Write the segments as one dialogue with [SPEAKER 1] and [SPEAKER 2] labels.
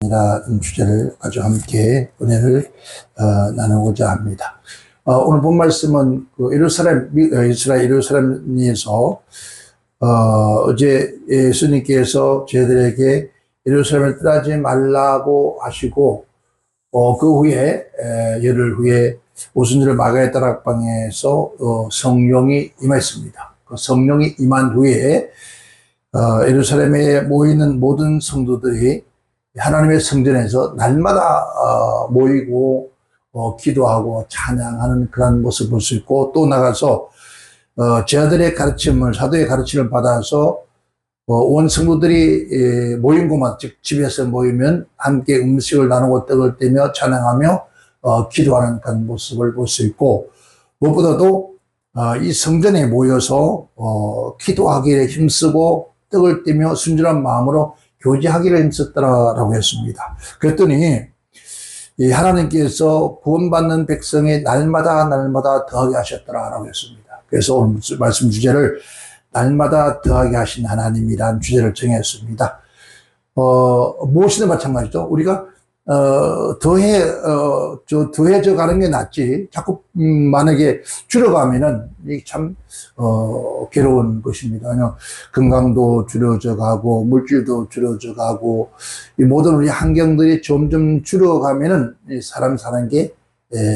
[SPEAKER 1] 이라는 주제를 가지고 함께 은혜를 나누고자 합니다. 오늘 본 말씀은 이스라엘 예루살렘에서 어제 예수님께서 저희들에게 예루살렘을 떠나지 말라고 하시고 그 후에 열흘 후에 오순절 마가의 다락방에서 성령이 임했습니다. 그 성령이 임한 후에 예루살렘에 모이는 모든 성도들이 하나님의 성전에서 날마다 모이고 기도하고 찬양하는 그런 모습을 볼 수 있고, 또 나가서 제자들의 가르침을, 사도의 가르침을 받아서 온 성도들이 모인 곳만, 즉 집에서 모이면 함께 음식을 나누고 떡을 떼며 찬양하며 기도하는 그런 모습을 볼 수 있고, 무엇보다도 이 성전에 모여서 기도하기에 힘쓰고 떡을 떼며 순전한 마음으로 교제하기를 힘썼더라라고 했습니다. 그랬더니 하나님께서 구원받는 백성이 날마다 더하게 하셨더라라고 했습니다. 그래서 오늘 말씀 주제를 날마다 더하게 하신 하나님이라는 주제를 정했습니다. 무엇이든 마찬가지죠. 우리가 더해져 가는 게 낫지, 자꾸 만약에 줄여가면은 이게 참 괴로운 것입니다. 건강도 줄여져 가고 물질도 줄여져 가고 이 모든 우리 환경들이 점점 줄여가면은 사람 사는 게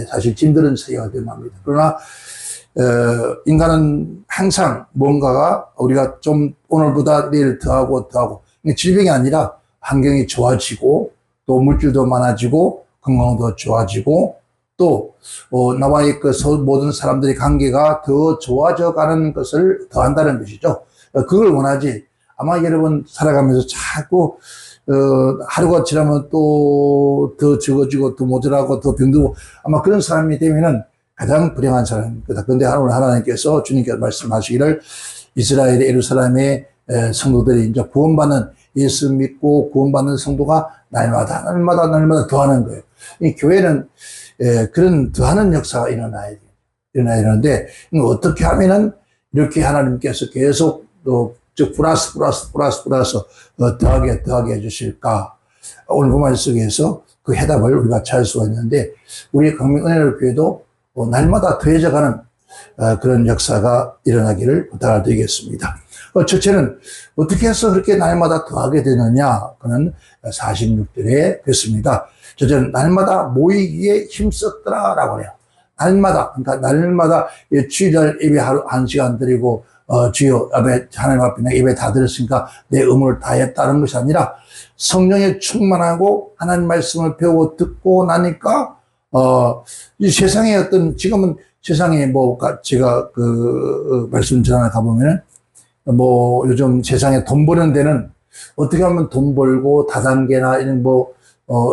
[SPEAKER 1] 사실 힘든 세계가 되는 겁니다. 그러나 인간은 항상 뭔가가 우리가 좀 오늘보다 내일 더하고 질병이 아니라 환경이 좋아지고 또 물질도 많아지고 건강도 좋아지고 또 나와의 그 모든 사람들의 관계가 더 좋아져 가는 것을 더한다는 것이죠. 그걸 원하지. 아마 여러분 살아가면서 자꾸 하루가 지나면 또 더 적어지고 더 모자라고 더 병들고 아마 그런 사람이 되면은 가장 불행한 사람입니다. 그런데 오늘 하나님께서 주님께서 말씀하시기를 이스라엘의 예루살렘의 성도들이 이제 구원받는, 예수 믿고 구원받는 성도가 날마다 더하는 거예요. 이 교회는 그런 더하는 역사가 일어나야 되는데, 어떻게 하면은 이렇게 하나님께서 계속 즉 플러스 더하게 해주실까? 오늘 그 말씀 속에서 그 해답을 우리가 찾을 수가 있는데, 우리 강명은혜교회도 날마다 더해져가는 그런 역사가 일어나기를 부탁을 드리겠습니다. 첫째는 어떻게 해서 그렇게 날마다 더하게 되느냐? 그는 46절에 그랬습니다. 첫째는 날마다 모이기에 힘썼더라라고 해요. 그러니까 날마다 주일날 예배 하루 1시간 드리고 주여 하나님 앞에 내 예배 다 드렸으니까 내 의무를 다했다는 것이 아니라 성령에 충만하고 하나님 말씀을 배우고 듣고 나니까 이 세상에 지금은 세상에 제가 말씀 전하나 가보면은 요즘 세상에 돈 버는 데는 어떻게 하면 돈 벌고 다단계나 이런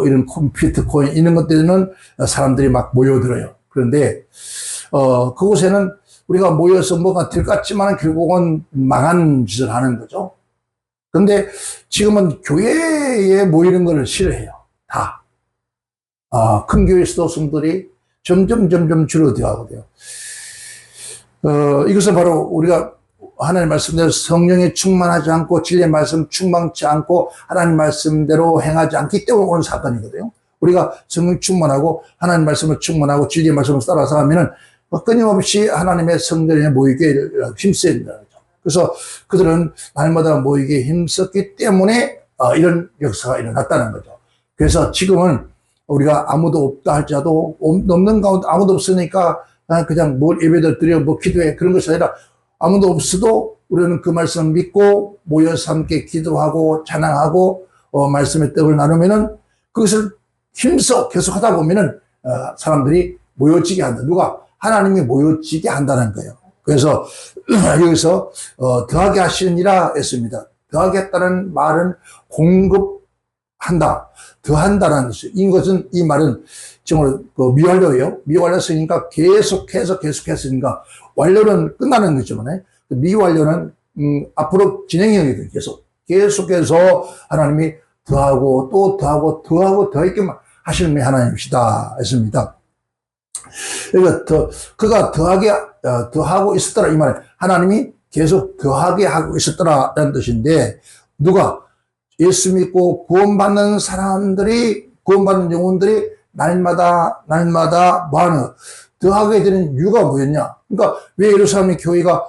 [SPEAKER 1] 이런 비트코인 이런 것들은 사람들이 막 모여들어요. 그런데 그곳에는 우리가 모여서 뭐가 될 것 같지만 결국은 망한 짓을 하는 거죠. 그런데 지금은 교회에 모이는 것을 싫어해요. 다. 큰 교회에서도 성도들이 점점 줄어들어가고 돼요. 이것은 바로 우리가 하나님 말씀대로 성령에 충만하지 않고 진리의 말씀 충만치 않고 하나님 말씀대로 행하지 않기 때문에 오는 사건이거든요. 우리가 성령 충만하고 하나님 말씀을 충만하고 진리의 말씀을 따라서 하면은 끊임없이 하나님의 성전에 모이게 힘써야 된다는 거죠. 그래서 그들은 날마다 모이게 힘썼기 때문에 이런 역사가 일어났다는 거죠. 그래서 지금은 우리가 아무도 없다 할지라도 없는 가운데 아무도 없으니까 그냥 예배들 드려 기도해 그런 것이 아니라 아무도 없어도 우리는 그 말씀을 믿고 모여서 함께 기도하고 찬양하고 말씀의 떡을 나누면은 그것을 힘써 계속 하다 보면은 사람들이 모여지게 한다. 누가? 하나님이 모여지게 한다는 거예요. 그래서 여기서 더하게 하시느니라 했습니다. 더하게 했다는 말은 공급한다, 더한다는 것이에요. 이 말은 정말 미완료예요. 미완료 쓰니까 계속했으니까 완료는 끝나는 거지만 미완료는 앞으로 진행형이거든요. 계속해서 하나님이 더하고 또 더하고 더했기만 하시는 분이 하나님이시다 했습니다. 그러니까 그가 더하고 있었더라 이 말은 하나님이 계속 더하게 하고 있었더라라는 뜻인데, 누가 예수 믿고 구원받는 사람들이, 구원받는 영혼들이 날마다 많아 더하게 되는 이유가 뭐였냐? 그러니까 왜 예루살렘 교회가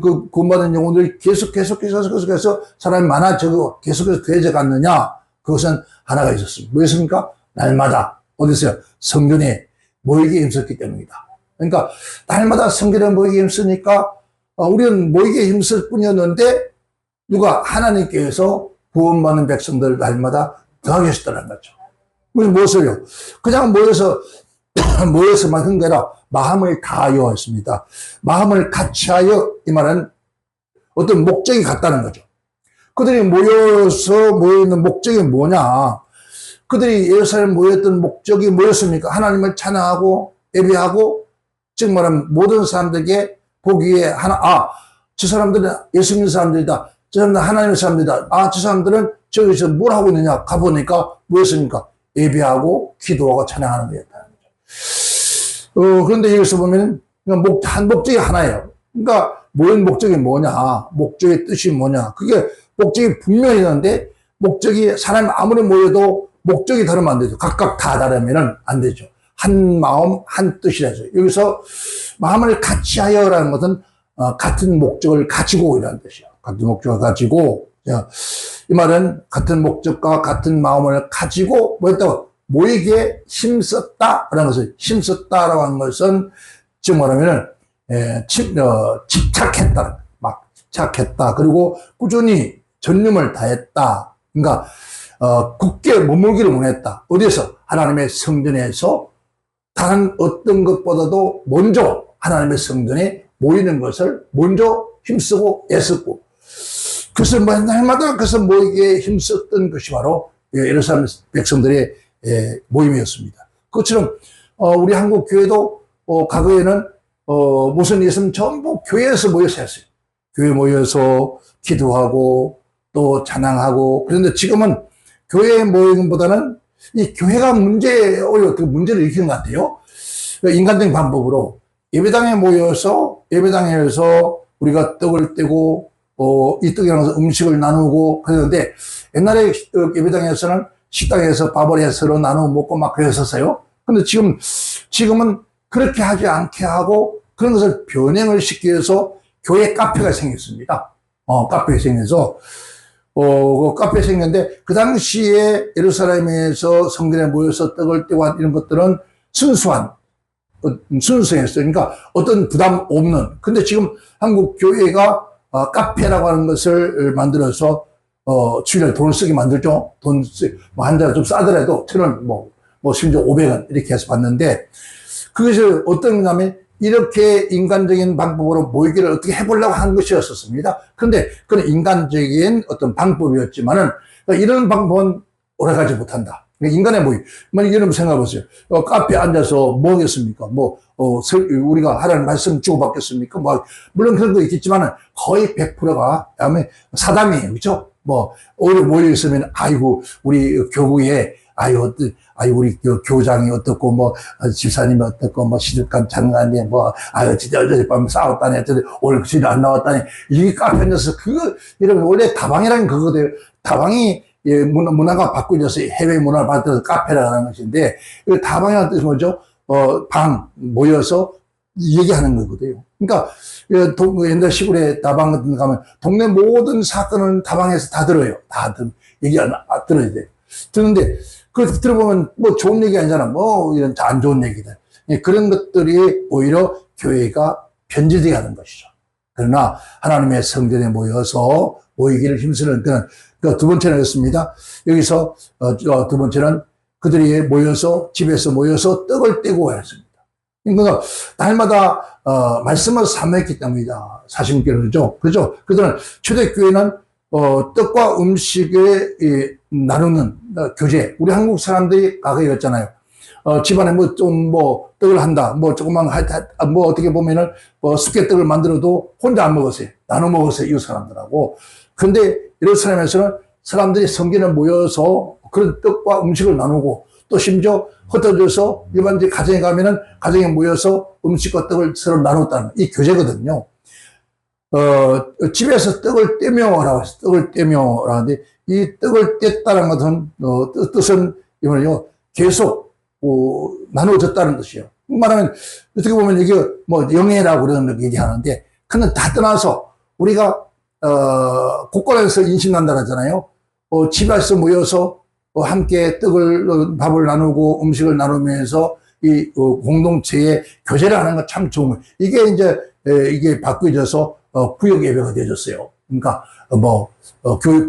[SPEAKER 1] 그 구원받은 영혼들이 계속해서 사람이 많아지고 계속해서 더해져 갔느냐? 그것은 하나가 있었습니다. 뭐였습니까? 날마다 어디서요? 성전에 모이게 힘썼기 때문이다. 그러니까 날마다 성전에 모이게 힘쓰니까 우리는 모이게 힘쓸 뿐이었는데 누가 하나님께서 구원받는 백성들 날마다 더하게 하셨다는 거죠. 그래서 무엇을요? 그냥 모여서만 한 게 아니라 마음을 다하여 했습니다. 마음을 같이 하여, 이 말은 어떤 목적이 같다는 거죠. 그들이 모여있는 목적이 뭐냐? 그들이 예루살렘 모였던 목적이 뭐였습니까? 하나님을 찬양하고 예배하고, 즉 말하면 모든 사람들에게 보기에 저 사람들은 예수 믿는 사람들이다. 저 사람들은 하나님의 사람들이다. 저 사람들은 저기서 뭘 하고 있느냐? 가보니까 뭐였습니까? 예배하고 기도하고 찬양하는 거였다는 거죠. 그런데 여기서 보면 목적이 하나예요. 그러니까 모인 목적이 뭐냐? 목적의 뜻이 뭐냐? 그게 목적이 분명히 있는데 목적이 사람이 아무리 모여도 목적이 다르면 안 되죠. 각각 다 다르면 안 되죠. 한 마음, 한 뜻이라서. 여기서 마음을 같이 하여라는 것은 같은 목적을 가지고 이라는 뜻이에요. 같은 목적을 가지고. 이 말은 같은 목적과 같은 마음을 가지고 뭐였다고? 모이기에 힘썼다라는 것을, 힘썼다라고 하는 것은 지금 말하면은 집착했다. 막 집착했다. 그리고 꾸준히 전념을 다했다. 그러니까 굳게 머물기를 원했다. 어디에서? 하나님의 성전에서 다른 어떤 것보다도 먼저 하나님의 성전에 모이는 것을 먼저 힘쓰고 애썼고, 그래서 날마다 그래서 모이기에 힘썼던 것이 바로 예루살렘 백성들의 모임이었습니다. 그것처럼 우리 한국 교회도 과거에는 무슨 일 있으면 전부 교회에서 모여서 했어요. 교회 모여서 기도하고 또 찬양하고. 그런데 지금은 교회에 모이는 것보다는 이 교회가 오히려 그 문제를 일으키는 것 같아요. 인간적인 방법으로 예배당에 모여서 우리가 떡을 떼고 이 떡이라는 것은 음식을 나누고 그러는데, 옛날에 예배당에서는 식당에서 밥을 해서 서로 나누고 먹고 막 그랬었어요. 근데 지금은 그렇게 하지 않게 하고 그런 것을 변형을 시키기 위해서 교회 카페가 생겼습니다. 카페가 생겨서 그 카페 생겼는데, 그 당시에 예루살렘에서 성전에 모여서 떡을 떼고 이런 것들은 순수했어요. 그러니까 어떤 부담 없는. 근데 지금 한국 교회가 카페라고 하는 것을 만들어서 주일에 돈을 쓰게 만들죠. 한 달에 좀 싸더라도 1,000원, 심지어 500원 이렇게 해서 받는데, 그것이 어떤 거냐면 이렇게 인간적인 방법으로 모이기를 어떻게 해보려고 하는 것이었습니다. 그런데 그건 인간적인 어떤 방법이었지만은 이런 방법은 오래가지 못한다. 인간의 모임. 이런 생각해 보세요. 카페에 앉아서 뭐 하겠습니까? 우리가 하라는 말씀 주고받겠습니까? 물론 그런 거 있겠지만은 거의 100%가 사담이에요. 그죠? 오히려 모여있으면, 우리 교구에, 우리 교장이 어떻고, 집사님이 어떻고, 시들감 장관이, 진짜 어젯밤 싸웠다니, 오늘 집에 안 나왔다니. 이게 카페에 앉아서 여러분, 원래 다방이라는 그거거든요. 다방이 문화가 바꾸어서 해외 문화를 받아서 카페라고 하는 것인데, 다방이라는 뜻이 뭐죠? 모여서 얘기하는 거거든요. 그러니까, 옛날 시골에 다방 같은 데 가면, 동네 모든 사건은 다방에서 다 들어요. 얘기 들어야 돼. 듣는데, 들어보면 좋은 얘기 아니잖아. 이런 안 좋은 얘기들. 그런 것들이 오히려 교회가 변질되게 하는 것이죠. 그러나 하나님의 성전에 모이기를 힘쓰는 두 번째는 였습니다. 여기서 두 번째는 그들이 집에서 모여서 떡을 떼고 했습니다. 그러니까 날마다 말씀을 사모했기 때문이다. 40개월이죠. 그렇죠? 그들은 초대교회는 떡과 음식을 나누는 교제. 우리 한국 사람들이 과거였잖아요. 집안에 떡을 한다. 조금만 어떻게 보면은 숫개떡을 만들어도 혼자 안 먹었어요. 나눠 먹었어요. 이웃 사람들하고. 근데 예루살렘에서는 사람들이 성전에 모여서 그런 떡과 음식을 나누고, 또 심지어 흩어져서 일반적인 가정에 가면은 가정에 모여서 음식과 떡을 서로 나눴다는 이 교제거든요. 집에서 떡을 떼며라고 해서 떡을 떼며라는데, 이 떡을 뗐다는 것은, 뜻은, 이 말이요, 계속, 나누어졌다는 뜻이에요. 말하면, 어떻게 보면 이게 뭐 영예라고 그러는 얘기하는데, 그는 다 떠나서 우리가, 곳곳에서 인신난다 하잖아요. 집에서 모여서 함께 밥을 나누고 음식을 나누면서 이 공동체의 교제를 하는 건 참 좋은 거예요. 이게 이제, 이게 바뀌어져서 구역 예배가 되어졌어요. 그러니까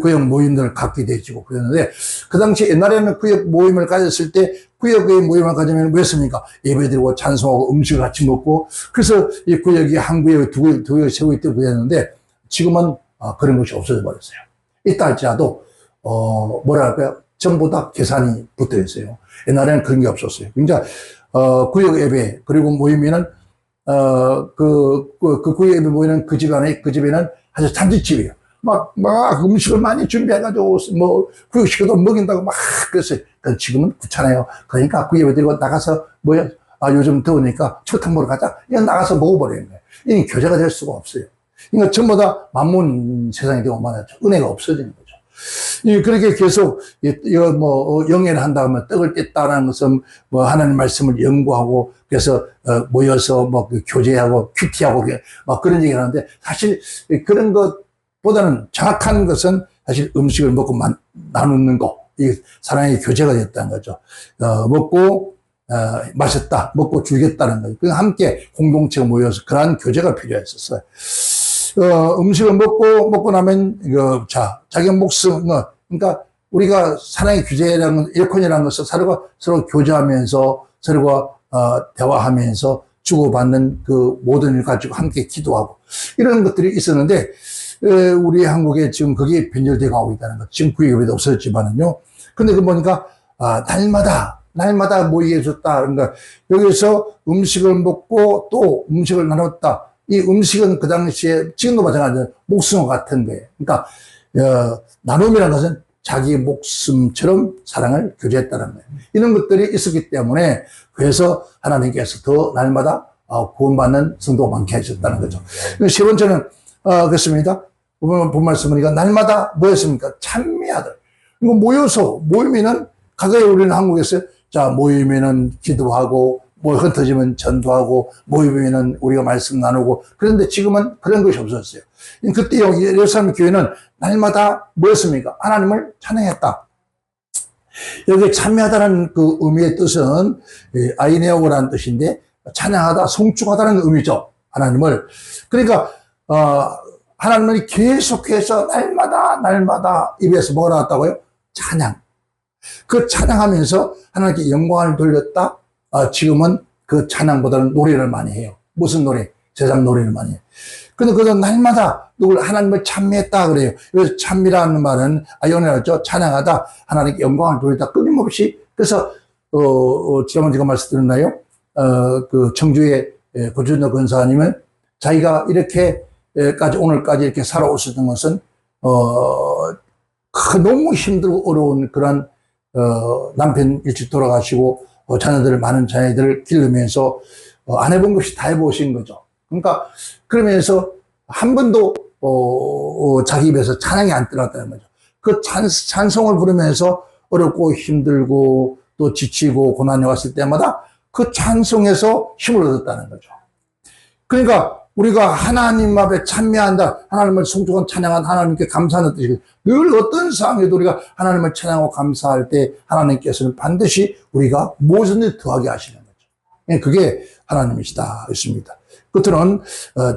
[SPEAKER 1] 구역 모임들을 갖게 되지고 그랬는데, 그 당시 옛날에는 구역 모임을 가졌을 때 구역의 모임을 가지면 뭐였습니까? 예배드리고 찬송하고 음식을 같이 먹고, 그래서 이 구역이 한 구역에 두 구역을 세우고 있다고 그랬는데, 지금은 그런 것이 없어져 버렸어요. 있다 할지라도 뭐랄까요? 전부 다 계산이 붙어 있어요. 옛날에는 그런 게 없었어요. 그러니까 구역 예배 그리고 모이면은 그 구역 예배 모이는 그 집에는 아주 잔치집이에요. 막 음식을 많이 준비해가지고 구역 식구도 먹인다고 막 그랬어요. 그러니까 지금은 귀찮아요. 그러니까 구역 예배 드리고 나가서 요즘 더우니까 추어탕 먹으러 가자. 이거 나가서 먹어버리는 거예요. 이게 교제가 될 수가 없어요. 그러니까 전부 다 만문 세상이 되고 말하죠. 은혜가 없어지는 거죠. 그렇게 계속, 영예를 한다 하면 떡을 뗐다는 것은 하나님 말씀을 연구하고, 그래서, 모여서 교제하고, 큐티하고, 그런 얘기를 하는데, 사실 그런 것보다는 정확한 것은 사실 음식을 먹고 나누는 거, 이 사랑의 교제가 됐다는 거죠. 먹고, 마셨다, 먹고 즐겼다는 거죠. 그러니까 함께 공동체가 모여서 그러한 교제가 필요했었어요. 음식을 먹고 나면, 자기 목숨, 그러니까 우리가 사랑의 규제라는, 일콘이라는 것은 서로 교제하면서, 서로가, 대화하면서 주고받는 그 모든 일 가지고 함께 기도하고, 이런 것들이 있었는데, 우리 한국에 지금 그게 변절되어 가고 있다는 것. 지금 구역에도 없어졌지만은요. 근데 그 보니까, 날마다 모이게 해줬다. 그러니까 여기서 음식을 먹고 또 음식을 나눴다. 이 음식은 그 당시에 지금도 마찬가지로 목숨과 같은 거예요. 그러니까 나눔이라는 것은 자기 목숨처럼 사랑을 교제했다는 거예요. 이런 것들이 있었기 때문에 그래서 하나님께서 더 날마다 구원받는 성도가 많게 해주셨다는 거죠. 세 번째는 그렇습니다. 본 말씀 보니까 날마다 뭐였습니까? 찬미하들. 이거 모이면은 가까이 우리는 한국에서 모이면은 기도하고 흩어지면 전도하고, 모이면은 우리가 말씀 나누고, 그런데 지금은 그런 것이 없었어요. 그때 예루살렘 교회는 날마다 뭐였습니까? 하나님을 찬양했다. 여기 참여하다는 그 의미의 뜻은 아이네오라는 뜻인데, 찬양하다, 송축하다는 의미죠. 하나님을. 그러니까, 하나님을 계속해서 날마다 입에서 뭐가 나왔다고요? 찬양. 그 찬양하면서 하나님께 영광을 돌렸다. 지금은 그 찬양보다는 노래를 많이 해요. 무슨 노래? 세상 노래를 많이 해요. 근데 그건 날마다 하나님을 찬미했다 그래요. 그래서 찬미라는 말은 아이오네라죠. 찬양하다, 하나님께 영광을 돌렸다. 끊임없이. 그래서 지난번 제가 말씀드렸나요? 그 청주의 고준호 권사님은 자기가 오늘까지 이렇게 살아오셨던 것은 너무 힘들고 어려운 그런 남편 일찍 돌아가시고 많은 자녀들을 기르면서 안 해본 것이 다 해보신 거죠. 그러니까 그러면서 한 번도 자기 입에서 찬양이 안 떠났다는 거죠. 그 찬송을 부르면서 어렵고 힘들고 또 지치고 고난이 왔을 때마다 그 찬송에서 힘을 얻었다는 거죠. 그러니까 우리가 하나님 앞에 찬미한다, 하나님을 송축한 찬양한 하나님께 감사하는 뜻이고, 늘 어떤 상황에도 우리가 하나님을 찬양하고 감사할 때 하나님께서는 반드시 우리가 무엇이든지 더하게 하시는 거죠. 그게 하나님이시다 했습니다. 끝으로는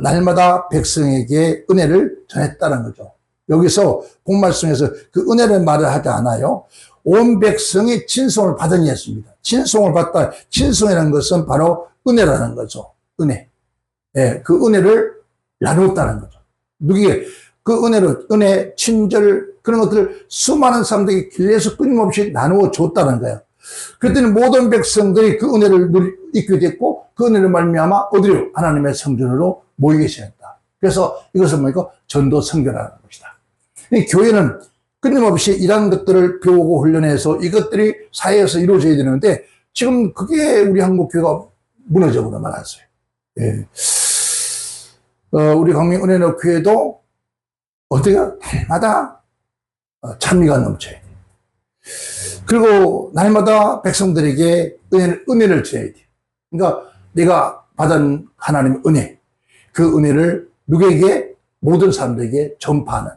[SPEAKER 1] 날마다 백성에게 은혜를 전했다는 거죠. 여기서 본말씀에서 그 은혜를 말을 하지 않아요. 온 백성이 친송을 받으니 했습니다. 친송을 받다. 친송이라는 것은 바로 은혜라는 거죠. 은혜. 그 은혜를 나누었다는 거죠. 누구에게? 그 은혜, 친절, 그런 것들을 수많은 사람들에게 길에서 끊임없이 나누어 줬다는 거예요. 그랬더니 모든 백성들이 그 은혜를 잊게 됐고, 그 은혜를 말미암아 어디로? 하나님의 성전으로 모이게 되었다. 그래서 이것은 뭐니까? 전도 선교라는 것이다. 이 교회는 끊임없이 이런 것들을 배우고 훈련해서 이것들이 사회에서 이루어져야 되는데, 지금 그게 우리 한국 교회가 무너져버려 말았어요. 예. 우리 광명 은혜로 교회도 어디가 날마다 찬미가 넘쳐야 돼. 그리고 날마다 백성들에게 은혜를 줘야 돼. 그러니까 내가 받은 하나님의 은혜, 그 은혜를 누구에게? 모든 사람들에게 전파하는.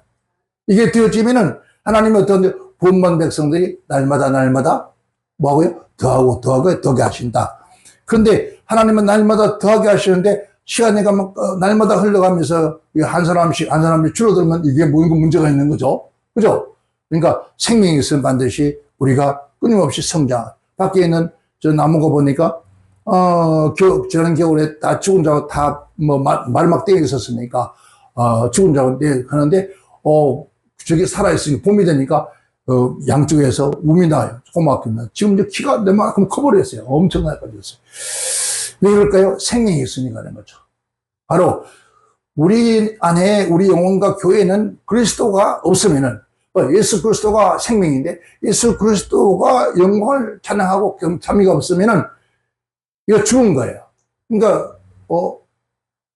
[SPEAKER 1] 이게 되어지면은 하나님의 어떤 본만 백성들이 날마다 뭐하고요? 더하고 더하게 하신다. 그런데 하나님은 날마다 더하게 하시는데 시간이 가면 날마다 흘러가면서 한 사람씩 줄어들면 이게 문제가 있는 거죠. 그죠? 그러니까 생명이 있으면 반드시 우리가 끊임없이 성장. 밖에 있는 저 나무가 보니까 지난 겨울에 다 죽은 자고 다 말막대기에 있었으니까 죽은 자고 하는데 저기 살아있으니 봄이 되니까 양쪽에서 움이 나요. 조그맣게 나요. 지금 이제 키가 내만큼 커버렸어요. 엄청나게 커졌어요. 왜 그럴까요? 생명이 있으니까 그런 거죠. 바로 우리 안에 우리 영혼과 교회는 그리스도가 없으면은 예수 그리스도가 생명인데 예수 그리스도가 영광을 찬양하고 참미가 없으면은 이거 죽은 거예요. 그러니까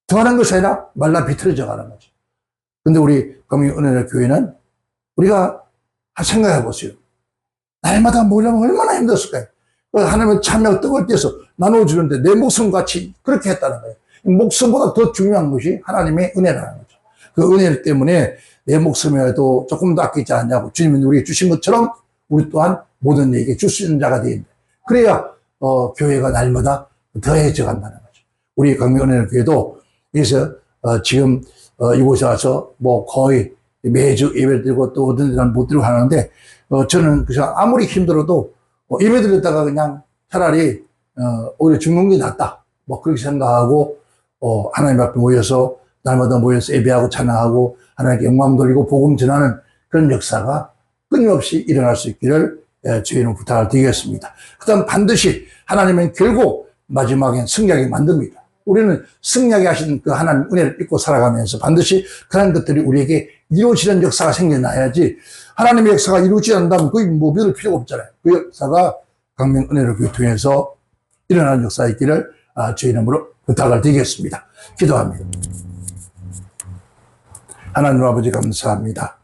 [SPEAKER 1] 더하는 것이 아니라 말라 비틀어져 가는 거죠. 근데 우리 광명 은혜의 교회는 우리가 생각해 보세요. 날마다 모이려면 얼마나 힘들었을까요? 하나님은 참여 떡을 떼서 나눠주는데 내 목숨 같이 그렇게 했다는 거예요. 목숨보다 더 중요한 것이 하나님의 은혜라는 거죠. 그 은혜 때문에 내 목숨이라도 조금 더 아끼지 않냐고 주님은 우리에게 주신 것처럼 우리 또한 모든 이에게 줄 수 있는 자가 되는데 그래야 교회가 날마다 더해져 간다는 거죠. 우리 광명 은혜의 교회도 그래서 지금 이곳에 와서 뭐 거의 매주 예배를 드리고 또 어떤 데는 못 드리고 하는데 저는 그냥 아무리 힘들어도 예배 드렸다가 그냥 차라리 오히려 죽는 게 낫다 뭐 그렇게 생각하고 하나님 앞에 모여서 날마다 모여서 예배하고 찬양하고 하나님께 영광 돌리고 복음 전하는 그런 역사가 끊임없이 일어날 수 있기를 저희는 부탁을 드리겠습니다. 그 다음 반드시 하나님은 결국 마지막엔 승리하게 만듭니다. 우리는 승리하게 하신 그 하나님 은혜를 믿고 살아가면서 반드시 그런 것들이 우리에게 이루어지는 역사가 생겨나야지 하나님의 역사가 이루어지지 않는다면 거의 뭐 믿을 필요가 없잖아요. 그 역사가 광명 은혜를 통해서 일어나는 역사이기를 저희 이름으로 부탁을 드리겠습니다. 기도합니다. 하나님 아버지 감사합니다.